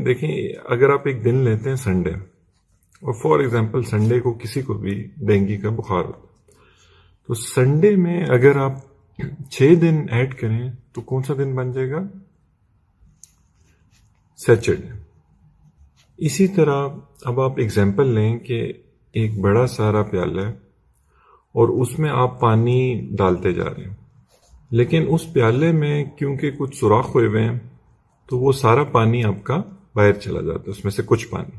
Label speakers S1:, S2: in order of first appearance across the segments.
S1: دیکھیں، اگر آپ ایک دن لیتے ہیں سنڈے، اور فار ایگزامپل سنڈے کو کسی کو بھی ڈینگی کا بخار ہوتا ہے، تو سنڈے میں اگر آپ 6 دن ایڈ کریں تو کون سا دن بن جائے گا؟ سیچرڈے۔ اسی طرح اب آپ ایگزامپل لیں کہ ایک بڑا سارا پیالہ ہے اور اس میں آپ پانی ڈالتے جا رہے ہیں، لیکن اس پیالے میں کیونکہ کچھ سوراخ ہوئے ہوئے ہیں تو وہ سارا پانی آپ کا باہر چلا جاتا ہے، اس میں سے کچھ پانی۔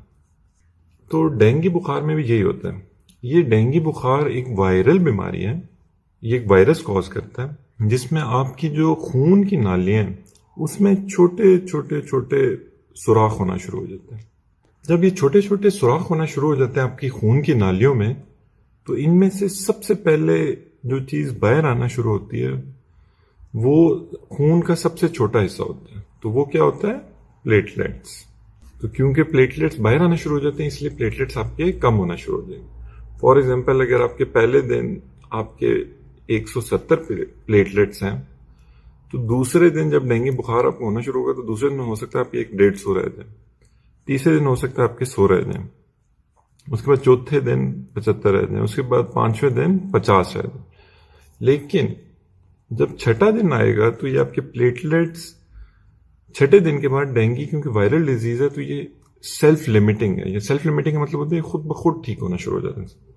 S1: تو ڈینگی بخار میں بھی یہی ہوتا ہے۔ یہ ڈینگی بخار ایک وائرل بیماری ہے، یہ ایک وائرس کاز کرتا ہے جس میں آپ کی جو خون کی نالیاں ہیں اس میں چھوٹے چھوٹے چھوٹے سوراخ ہونا شروع ہو جاتے ہیں۔ جب یہ چھوٹے چھوٹے سوراخ ہونا شروع ہو جاتے ہیں آپ کی خون کی نالیوں میں، تو ان میں سے سب سے پہلے جو چیز باہر آنا شروع ہوتی ہے وہ خون کا سب سے چھوٹا حصہ ہوتا ہے۔ تو وہ کیا ہوتا ہے؟ پلیٹلیٹس۔ تو کیونکہ پلیٹلیٹس باہر آنا شروع ہو جاتے ہیں اس لیے پلیٹلیٹس آپ کے کم ہونا شروع ہو جائیں گے۔ فار ایگزامپل اگر آپ کے پہلے دن آپ کے 170 پلیٹلیٹس ہیں تو دوسرے دن جب ڈینگی بخار آپ کو ہونا شروع ہوگا تو دوسرے دن ہو سکتا ہے آپ کے 150 رہ جائیں، تیسرے دن ہو سکتا ہے آپ کے 100 رہ جائیں، اس کے بعد چوتھے دن 75 رہ جائیں، اس کے بعد 5ویں دن 50 رہ جائیں۔ لیکن جب چھٹا دن آئے گا تو یہ آپ کے پلیٹلیٹس چھٹے دن کے بعد، ڈینگی کیونکہ وائرل ڈیزیز ہے تو یہ سیلف لیمیٹنگ ہے۔ یہ سیلف لیمیٹنگ کا مطلب ہوتا ہے خود بخود ٹھیک ہونا شروع ہو جاتا ہے۔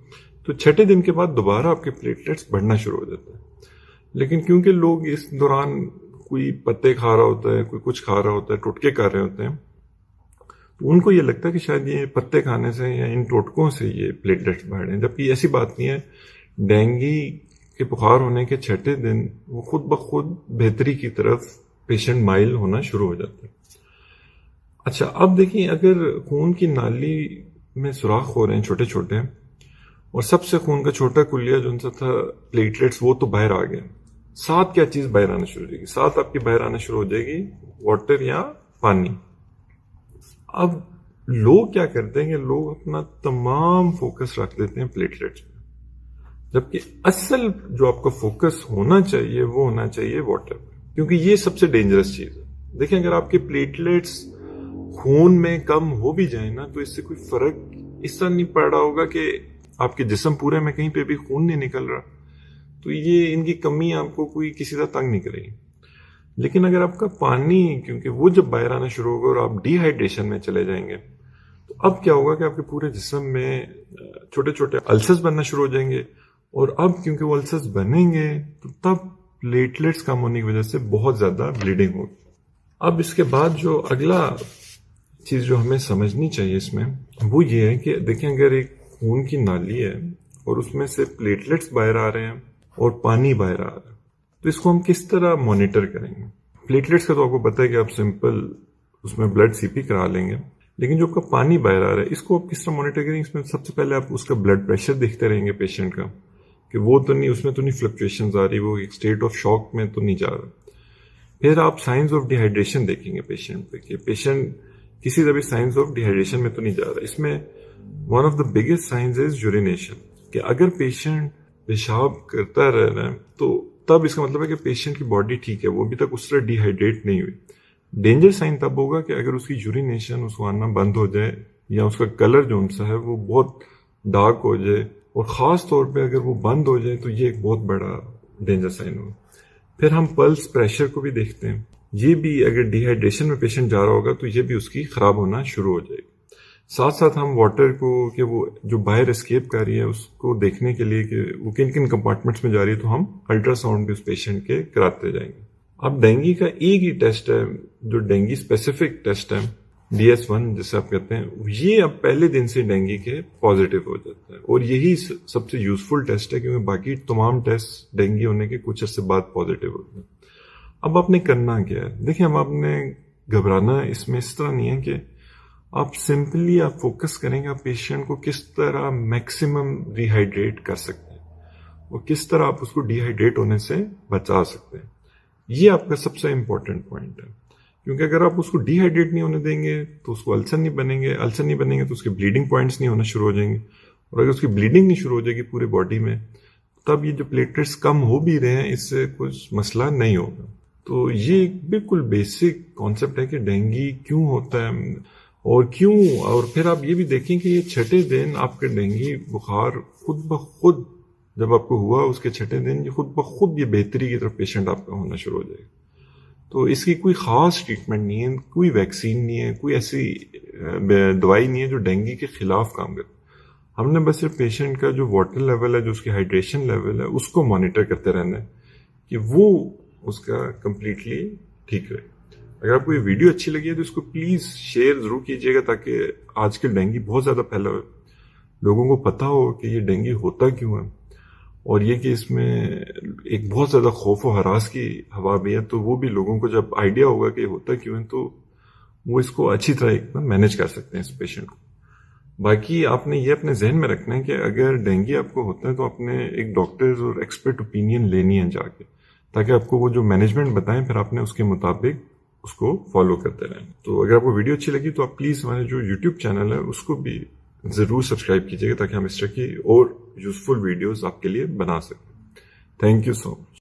S1: تو چھٹے دن کے بعد دوبارہ آپ کے پلیٹلیٹس بڑھنا شروع ہو جاتا ہے۔ لیکن کیونکہ لوگ اس دوران کوئی پتے کھا رہا ہوتا ہے، کوئی کچھ کھا رہا ہوتا ہے، ٹوٹکے کر رہے ہوتے ہیں، تو ان کو یہ لگتا ہے کہ شاید یہ پتے کھانے سے یا ان ٹوٹکوں سے یہ پلیٹلیٹس بڑھ رہے ہیں، جبکہ ایسی بات نہیں ہے۔ ڈینگی کے بخار ہونے کے چھٹے دن وہ خود بخود بہتری کی طرف پیشنٹ مائل ہونا شروع ہو جاتا ہے۔ اچھا، اب دیکھیں، اگر خون کی نالی میں سوراخ ہو رہے ہیں چھوٹے چھوٹے، اور سب سے خون کا چھوٹا کلیہ جو ان سے تھا پلیٹلیٹس، وہ تو باہر آ گئے، ساتھ کیا چیز باہر آنا شروع ہو جائے گی؟ ساتھ آپ کی باہر آنا شروع ہو جائے گی واٹر یا پانی۔ اب لوگ کیا کرتے ہیں کہ لوگ اپنا تمام فوکس رکھ دیتے ہیں پلیٹلیٹس پہ، جبکہ اصل جو آپ کا فوکس ہونا چاہیے وہ ہونا چاہیے واٹر پہ، کیونکہ یہ سب سے ڈینجرس چیز ہے۔ دیکھیں، اگر آپ کے پلیٹلیٹس خون میں کم ہو بھی جائیں نا تو اس سے کوئی فرق اس طرح نہیں پڑ رہا ہوگا کہ آپ کے جسم پورے میں کہیں پہ بھی خون نہیں نکل رہا، تو یہ ان کی کمی آپ کو کوئی کسی طرح تنگ نہیں کرے گی۔ لیکن اگر آپ کا پانی، کیونکہ وہ جب باہر آنا شروع ہوگا اور آپ ڈی ہائیڈریشن میں چلے جائیں گے، تو اب کیا ہوگا کہ آپ کے پورے جسم میں چھوٹے چھوٹے السرز بننا شروع ہو جائیں گے، اور اب کیونکہ وہ السرز بنیں گے تو تب پلیٹلیٹس کم ہونے کی وجہ سے بہت زیادہ بلیڈنگ ہوگی۔ اب اس کے بعد جو اگلا چیز جو ہمیں سمجھنی چاہیے اس میں، وہ یہ ہے کہ دیکھیں، اگر ایک خون کی نالی ہے اور اس میں سے پلیٹلیٹس باہر آ رہے ہیں اور پانی باہر آ رہا ہے، تو اس کو ہم کس طرح مانیٹر کریں گے؟ پلیٹلیٹس کا تو آپ کو پتہ ہے کہ آپ سمپل اس میں بلڈ سی پی کرا لیں گے، لیکن جو آپ کا پانی باہر آ رہا ہے اس کو آپ کس طرح مانیٹر کریں گے؟ اس میں سب سے پہلے آپ اس کا بلڈ پریشر دیکھتے رہیں گے پیشنٹ کا، کہ وہ تو نہیں، اس میں تو نہیں فلکچویشنز آ رہی، وہ ایک اسٹیٹ آف شاک میں تو نہیں جا رہا۔ پھر آپ سائنز آف ڈی ہائیڈریشن دیکھیں گے پیشنٹ پہ، کہ پیشنٹ کسی طرح بھی سائنز آف ڈی ہائیڈریشن میں تو نہیں جا رہا۔ اس میں one of the biggest signs is urination, کہ اگر پیشنٹ پیشاب کرتا رہ رہا ہے تو تب اس کا مطلب ہے کہ پیشنٹ کی باڈی ٹھیک ہے، وہ ابھی تک اس طرح ڈی ہائیڈریٹ نہیں ہوئی۔ ڈینجر سائن تب ہوگا کہ اگر اس کی یورینیشن اس کو آنا بند ہو جائے، یا اس کا کلر جو ان سا ہے وہ بہت ڈارک ہو جائے، اور خاص طور پہ اگر وہ بند ہو جائے تو یہ ایک بہت بڑا ڈینجر سائن ہوگا۔ پھر ہم پلس پریشر کو بھی دیکھتے ہیں، یہ بھی اگر ڈی ہائیڈریشن میں پیشنٹ جا رہا ہوگا تو یہ بھی اس کی خراب ہونا شروع ہو جائے گی۔ ساتھ ساتھ ہم واٹر کو، کہ وہ جو باہر اسکیپ کر رہی ہے اس کو دیکھنے کے لیے کہ وہ کن کن کمپارٹمنٹس میں جا رہی ہے، تو ہم الٹرا ساؤنڈ بھی اس پیشنٹ کے کراتے جائیں گے۔ اب ڈینگی کا ایک ہی ٹیسٹ ہے جو ڈینگی اسپیسیفک ٹیسٹ ہے، DS1 جسے آپ کہتے ہیں، یہ اب پہلے دن سے ڈینگی کے پازیٹیو ہو جاتا ہے، اور یہی سب سے یوزفل ٹیسٹ ہے، کیونکہ باقی تمام ٹیسٹ ڈینگی ہونے کے کچھ عرصے بعد پازیٹیو ہوتے ہیں۔ اب آپ نے کرنا کیا ہے؟ دیکھیں، اب آپ نے گھبرانا اس میں اس طرح نہیں ہے کہ آپ سمپلی آپ فوکس کریں گے آپ پیشنٹ کو کس طرح میکسیمم ری ہائیڈریٹ کر سکتے ہیں، اور کس طرح آپ اس کو ڈی ہائیڈریٹ ہونے سے بچا سکتے ہیں۔ یہ آپ کا سب سے امپورٹنٹ پوائنٹ ہے، کیونکہ اگر آپ اس کو ڈی ہائیڈریٹ نہیں ہونے دیں گے تو اس کو السر نہیں بنیں گے، السر نہیں بنیں گے تو اس کے بلیڈنگ پوائنٹس نہیں ہونا شروع ہو جائیں گے، اور اگر اس کی بلیڈنگ نہیں شروع ہو جائے گی پورے باڈی میں، تب یہ جو پلیٹلیٹس کم ہو بھی رہے ہیں اس سے کچھ مسئلہ نہیں ہوگا۔ تو یہ ایک بالکل بیسک کانسیپٹ ہے کہ ڈینگی کیوں ہوتا ہے اور کیوں. اور پھر آپ یہ بھی دیکھیں کہ یہ چھٹے دن آپ کا ڈینگی بخار خود بخود جب آپ کو ہوا اس کے چھٹے دن یہ خود بخود یہ بہتری کی طرف پیشنٹ آپ کا ہونا شروع ہو جائے گا. تو اس کی کوئی خاص ٹریٹمنٹ نہیں ہے, کوئی ویکسین نہیں ہے, کوئی ایسی دوائی نہیں ہے جو ڈینگی کے خلاف کام کرے. ہم نے بس صرف پیشنٹ کا جو واٹر لیول ہے, جو اس کی ہائیڈریشن لیول ہے, اس کو مانیٹر کرتے رہنا ہے کہ وہ اس کا کمپلیٹلی ٹھیک رہے. اگر آپ کو یہ ویڈیو اچھی لگی ہے تو اس کو پلیز شیئر ضرور کیجیے گا تاکہ آج کل ڈینگی بہت زیادہ پھیلا ہوا ہے, لوگوں کو پتہ ہو کہ یہ ڈینگی ہوتا کیوں ہے, اور یہ کہ اس میں ایک بہت زیادہ خوف و ہراس کی ہوا بھی ہے. تو وہ بھی لوگوں کو جب آئیڈیا ہوگا کہ ہوتا کیوں ہے تو وہ اس کو اچھی طرح ایک مینیج کر سکتے ہیں اس پیشنٹ کو. باقی آپ نے یہ اپنے ذہن میں رکھنا ہے کہ اگر ڈینگی آپ کو ہوتا ہے تو آپ نے ایک ڈاکٹرز اور ایکسپرٹ اوپینین لینی ہے جا کے, تاکہ آپ کو وہ جو مینجمنٹ بتائیں پھر آپ نے اس کے مطابق اس کو فالو کرتے رہیں. تو اگر آپ کو ویڈیو اچھی لگی تو آپ پلیز ہمارے جو یوٹیوب چینل ہے اس کو بھی ضرور سبسکرائب کیجیے گا تاکہ ہم اس طرح کی اور یوزفل ویڈیوز آپ کے لیے بنا سکیں. Thank you so much.